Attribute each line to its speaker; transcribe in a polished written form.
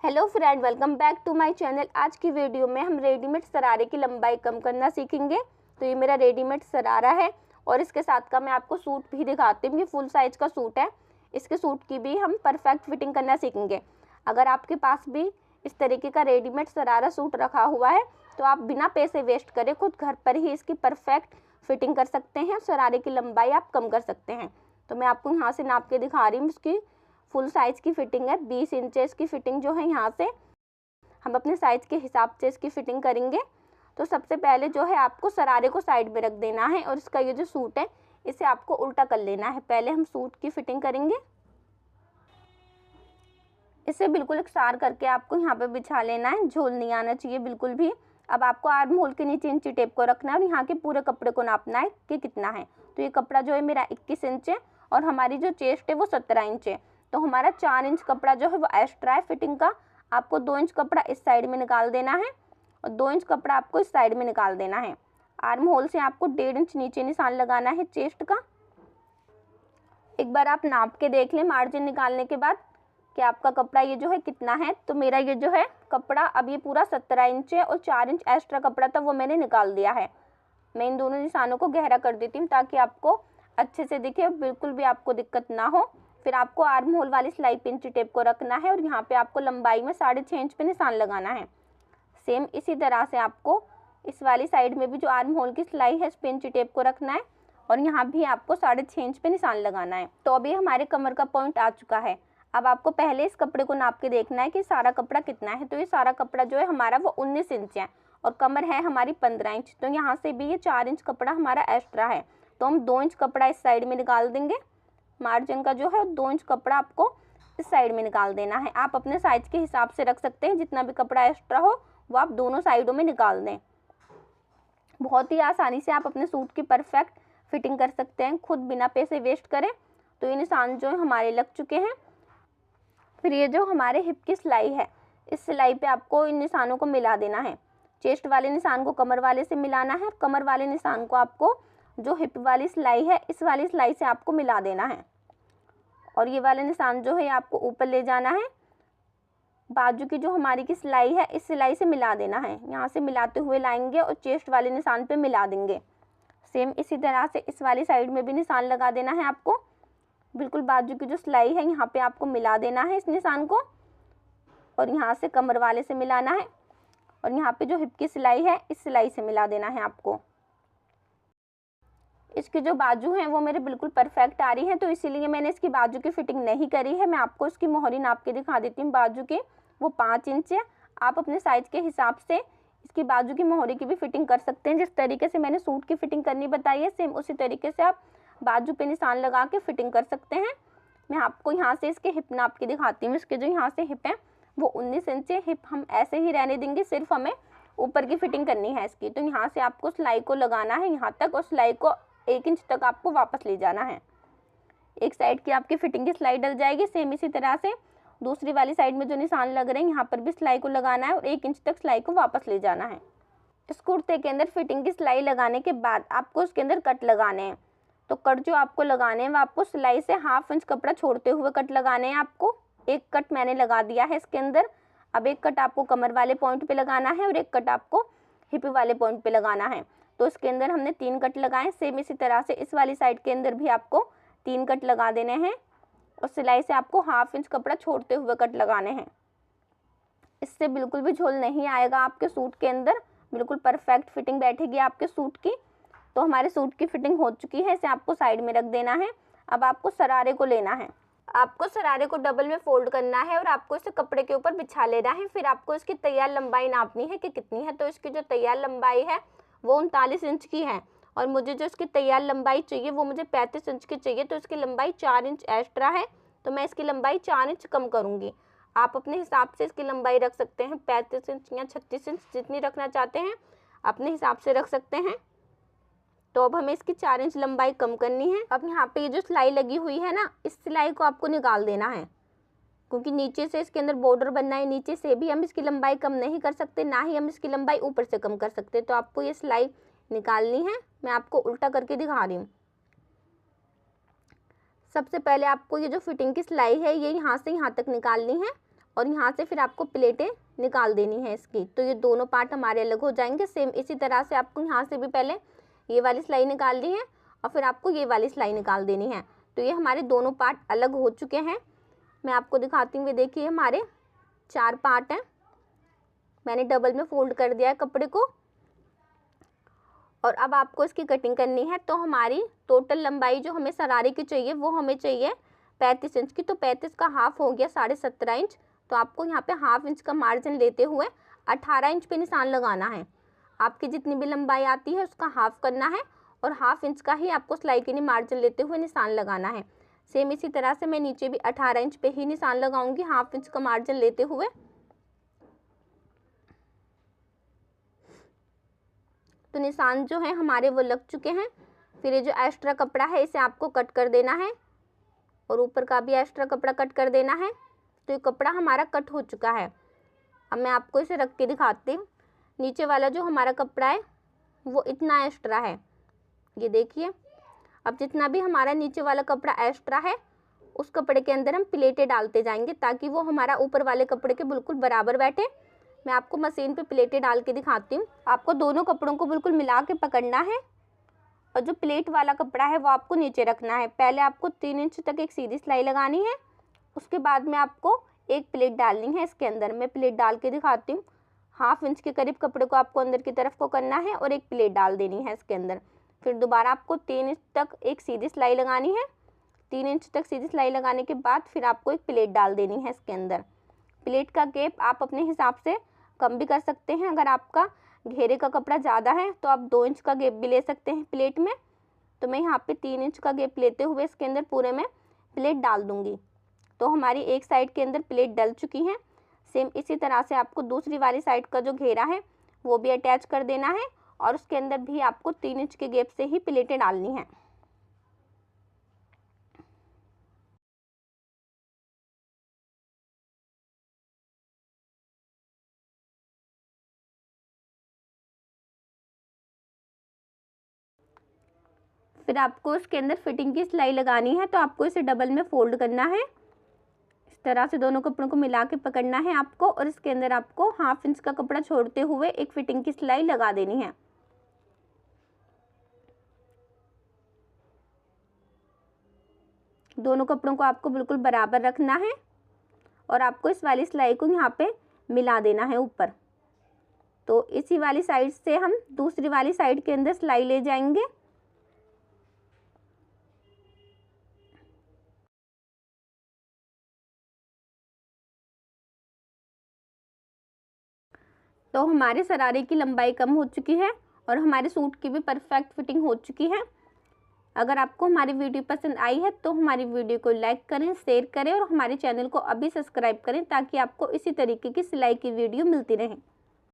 Speaker 1: Hello friend, welcome back to my channel. आज की video में हम रेडीमेड शरारे की लंबाई कम करना सीखेंगे। तो ये मेरा रेडीमेड शरारा है और इसके साथ का मैं आपको सूट भी दिखाती हूँ। ये फुल साइज का सूट है। इसके सूट की भी हम परफेक्ट फिटिंग करना सीखेंगे। अगर आपके पास भी इस तरीके का रेडीमेड शरारा सूट रखा हुआ है तो आप बिना पैसे वेस्ट करे खुद घर पर ही इसकी परफेक्ट फिटिंग कर सकते हैं। शरारे की लंबाई आप कम कर सकते हैं। तो मैं आपको यहाँ से नाप के दिखा रही हूँ। इसकी फुल साइज की फिटिंग है। 20 इंचेस की फिटिंग जो है, यहाँ से हम अपने साइज के हिसाब से इसकी फिटिंग करेंगे। तो सबसे पहले जो है आपको शरारे को साइड में रख देना है और इसका ये जो सूट है इसे आपको उल्टा कर लेना है। पहले हम सूट की फिटिंग करेंगे। इसे बिल्कुल एकसार करके आपको यहाँ पे बिछा लेना है। झोल नहीं आना चाहिए बिल्कुल भी। अब आपको आर्म होल के नीचे इंची टेप को रखना है और यहाँ के पूरे कपड़े को नापना है कि कितना है। तो ये कपड़ा जो है मेरा 21 इंच है और हमारी जो चेस्ट है वो 17 इंच है। तो हमारा 4 इंच कपड़ा जो है वो एक्स्ट्रा है फिटिंग का। आपको 2 इंच कपड़ा इस साइड में निकाल देना है और 2 इंच कपड़ा आपको इस साइड में निकाल देना है। आर्म होल से आपको 1.5 इंच नीचे निशान लगाना है चेस्ट का। एक बार आप नाप के देख लें मार्जिन निकालने के बाद कि आपका कपड़ा ये जो है कितना है। तो मेरा ये जो है कपड़ा अब ये पूरा 17 इंच है और 4 इंच एक्स्ट्रा कपड़ा था वो मैंने निकाल दिया है। मैं इन दोनों निशानों को गहरा कर देती हूँ ताकि आपको अच्छे से दिखे, बिल्कुल भी आपको दिक्कत ना हो। फिर आपको आर्म होल वाली सिलाई पे इंची टेप को रखना है और यहाँ पे आपको लंबाई में 6.5 इंच पे निशान लगाना है। सेम इसी तरह से आपको इस वाली साइड में भी जो आर्म होल की सिलाई है इस पे इंची टेप को रखना है और यहाँ भी आपको 6.5 इंच पे निशान लगाना है। तो अभी हमारे कमर का पॉइंट आ चुका है। अब आपको पहले इस कपड़े को नाप के देखना है कि सारा कपड़ा कितना है। तो ये सारा कपड़ा जो है हमारा वो 19 इंच है और कमर है हमारी 15 इंच। तो यहाँ से भी ये 4 इंच कपड़ा हमारा एक्स्ट्रा है। तो हम 2 इंच कपड़ा इस साइड में निकाल देंगे। मार्जिन का जो है 2 इंच कपड़ा आपको इस साइड में निकाल देना है। आप अपने साइज के हिसाब से रख सकते हैं। जितना भी कपड़ा एक्स्ट्रा हो वो आप दोनों साइडों में निकाल दें। बहुत ही आसानी से आप अपने सूट की परफेक्ट फिटिंग कर सकते हैं खुद बिना पैसे वेस्ट करें। तो ये निशान जो है हमारे लग चुके हैं। फिर ये जो हमारे हिप की सिलाई है इस सिलाई पे आपको इन निशानों को मिला देना है। चेस्ट वाले निशान को कमर वाले से मिलाना है। कमर वाले निशान को आपको जो हिप वाली सिलाई है इस वाली सिलाई से आपको मिला देना है और ये वाले निशान जो है आपको ऊपर ले जाना है। बाजू की जो हमारी की सिलाई है इस सिलाई से मिला देना है। यहाँ से मिलाते हुए लाएंगे और चेस्ट वाले निशान पे मिला देंगे। सेम इसी तरह से इस वाली साइड में भी निशान लगा देना है आपको। बिल्कुल बाजू की जो सिलाई है यहाँ पे आपको मिला देना है इस निशान को और यहाँ से कमर वाले से मिलाना है और यहाँ पे जो हिप की सिलाई है इस सिलाई से मिला देना है आपको। इसकी जो बाजू हैं वो मेरे बिल्कुल परफेक्ट आ रही हैं तो इसीलिए मैंने इसकी बाजू की फिटिंग नहीं करी है। मैं आपको इसकी मोहरी नाप के दिखा देती हूँ। बाजू के वो 5 इंच है। आप अपने साइज के हिसाब से इसकी बाजू की मोहरी की भी फिटिंग कर सकते हैं। जिस तरीके से मैंने सूट की फिटिंग करनी बताई है सेम उसी तरीके से आप बाजू पे निशान लगा के फिटिंग कर सकते हैं। मैं आपको यहाँ से इसके हिप नाप के दिखाती हूँ। इसके जो यहाँ से हिप है वो 19 इंच है। हिप हम ऐसे ही रहने देंगे, सिर्फ हमें ऊपर की फिटिंग करनी है इसकी। तो यहाँ से आपको सिलाई को लगाना है यहाँ तक और सिलाई को 1 इंच तक आपको वापस ले जाना है। एक साइड की आपकी फिटिंग की सिलाई डल जाएगी। सेम इसी तरह से दूसरी वाली साइड में जो निशान लग रहे हैं यहाँ पर भी सिलाई को लगाना है और 1 इंच तक सिलाई को वापस ले जाना है। इस कुर्ते के अंदर फिटिंग की सिलाई लगाने के बाद आपको उसके अंदर कट लगाने हैं। तो कट जो आपको लगाने हैं वो आपको सिलाई से 1/2 इंच कपड़ा छोड़ते हुए कट लगाने हैं। आपको एक कट मैंने लगा दिया है इसके अंदर। अब एक कट आपको कमर वाले पॉइंट पे लगाना है और एक कट आपको हिप वाले पॉइंट पे लगाना है। तो इसके अंदर हमने 3 कट लगाए। सेम इसी तरह से इस वाली साइड के अंदर भी आपको 3 कट लगा देने हैं और सिलाई से आपको 1/2 इंच कपड़ा छोड़ते हुए कट लगाने हैं। इससे बिल्कुल भी झोल नहीं आएगा आपके सूट के अंदर। बिल्कुल परफेक्ट फिटिंग बैठेगी आपके सूट की। तो हमारे सूट की फिटिंग हो चुकी है। इसे आपको साइड में रख देना है। अब आपको शरारे को लेना है। आपको शरारे को डबल में फोल्ड करना है और आपको इसे कपड़े के ऊपर बिछा लेना है। फिर आपको इसकी तैयार लंबाई नापनी है कि कितनी है। तो इसकी जो तैयार लंबाई है वो 39 इंच की है और मुझे जो इसकी तैयार लंबाई चाहिए वो मुझे 35 इंच की चाहिए। तो इसकी लंबाई 4 इंच एक्स्ट्रा है तो मैं इसकी लंबाई 4 इंच कम करूँगी। आप अपने हिसाब से इसकी लंबाई रख सकते हैं। 35 इंच या 36 इंच जितनी रखना चाहते हैं अपने हिसाब से रख सकते हैं। तो अब हमें इसकी 4 इंच लंबाई कम करनी है। अब यहाँ पे ये जो सिलाई लगी हुई है ना इस सिलाई को आपको निकाल देना है क्योंकि नीचे से इसके अंदर बॉर्डर बनना है। नीचे से भी हम इसकी लंबाई कम नहीं कर सकते, ना ही हम इसकी लंबाई ऊपर से कम कर सकते। तो आपको ये सिलाई निकालनी है। मैं आपको उल्टा करके दिखा रही हूँ। सबसे पहले आपको ये जो फिटिंग की सिलाई है ये यहाँ से यहाँ तक निकालनी है और यहाँ से फिर आपको प्लेटें निकाल देनी है इसकी। तो ये दोनों पार्ट हमारे अलग हो जाएंगे। सेम इसी तरह से आपको यहाँ से भी पहले ये वाली सिलाई निकालनी है और फिर आपको ये वाली सिलाई निकाल देनी है। तो ये हमारे दोनों पार्ट अलग हो चुके हैं। मैं आपको दिखाती हूँ। देखिए हमारे 4 पार्ट हैं। मैंने डबल में फोल्ड कर दिया है कपड़े को और अब आपको इसकी कटिंग करनी है। तो हमारी टोटल लंबाई जो हमें शरारे की चाहिए वो हमें चाहिए 35 इंच की। तो 35 का हाफ हो गया 17.5 इंच। तो आपको यहाँ पे हाफ इंच का मार्जिन लेते हुए 18 इंच पे निशान लगाना है। आपकी जितनी भी लंबाई आती है उसका हाफ करना है और हाफ इंच का ही आपको सिलाई के लिए मार्जिन लेते हुए निशान लगाना है। सेम इसी तरह से मैं नीचे भी 18 इंच पे ही निशान लगाऊंगी हाफ इंच का मार्जिन लेते हुए। तो निशान जो है हमारे वो लग चुके हैं। फिर ये जो एक्स्ट्रा कपड़ा है इसे आपको कट कर देना है और ऊपर का भी एक्स्ट्रा कपड़ा कट कर देना है। तो ये कपड़ा हमारा कट हो चुका है। अब मैं आपको इसे रख के दिखाती हूँ। नीचे वाला जो हमारा कपड़ा है वो इतना एक्स्ट्रा है, ये देखिए। अब जितना भी हमारा नीचे वाला कपड़ा एक्स्ट्रा है उस कपड़े के अंदर हम प्लेटें डालते जाएंगे ताकि वो हमारा ऊपर वाले कपड़े के बिल्कुल बराबर बैठे। मैं आपको मशीन पे प्लेटें डाल के दिखाती हूँ। आपको दोनों कपड़ों को बिल्कुल मिला के पकड़ना है और जो प्लेट वाला कपड़ा है वो आपको नीचे रखना है। पहले आपको 3 इंच तक एक सीधी सिलाई लगानी है, उसके बाद में आपको एक प्लेट डालनी है इसके अंदर। मैं प्लेट डाल के दिखाती हूँ। हाफ इंच के करीब कपड़े को आपको अंदर की तरफ को करना है और एक प्लेट डाल देनी है इसके अंदर। फिर दोबारा आपको 3 इंच तक एक सीधी सिलाई लगानी है। 3 इंच तक सीधी सिलाई लगाने के बाद फिर आपको एक प्लेट डाल देनी है इसके अंदर। प्लेट का गैप आप अपने हिसाब से कम भी कर सकते हैं। अगर आपका घेरे का कपड़ा ज़्यादा है तो आप 2 इंच का गैप भी ले सकते हैं प्लेट में। तो मैं यहाँ पे 3 इंच का गैप लेते हुए इसके अंदर पूरे में प्लेट डाल दूँगी। तो हमारी एक साइड के अंदर प्लेट डल चुकी हैं। सेम इसी तरह से आपको दूसरी वाली साइड का जो घेरा है वो भी अटैच कर देना है और उसके अंदर भी आपको 3 इंच के गैप से ही प्लेटें डालनी हैं। फिर आपको इसके अंदर फिटिंग की सिलाई लगानी है। तो आपको इसे डबल में फोल्ड करना है। इस तरह से दोनों कपड़ों को मिला के पकड़ना है आपको और इसके अंदर आपको हाफ इंच का कपड़ा छोड़ते हुए एक फिटिंग की सिलाई लगा देनी है। दोनों कपड़ों को आपको बिल्कुल बराबर रखना है और आपको इस वाली सिलाई को यहाँ पे मिला देना है ऊपर। तो इसी वाली साइड से हम दूसरी वाली साइड के अंदर सिलाई ले जाएंगे। तो हमारे शरारे की लंबाई कम हो चुकी है और हमारे सूट की भी परफेक्ट फिटिंग हो चुकी है। अगर आपको हमारी वीडियो पसंद आई है तो हमारी वीडियो को लाइक करें, शेयर करें और हमारे चैनल को अभी सब्सक्राइब करें ताकि आपको इसी तरीके की सिलाई की वीडियो मिलती रहे।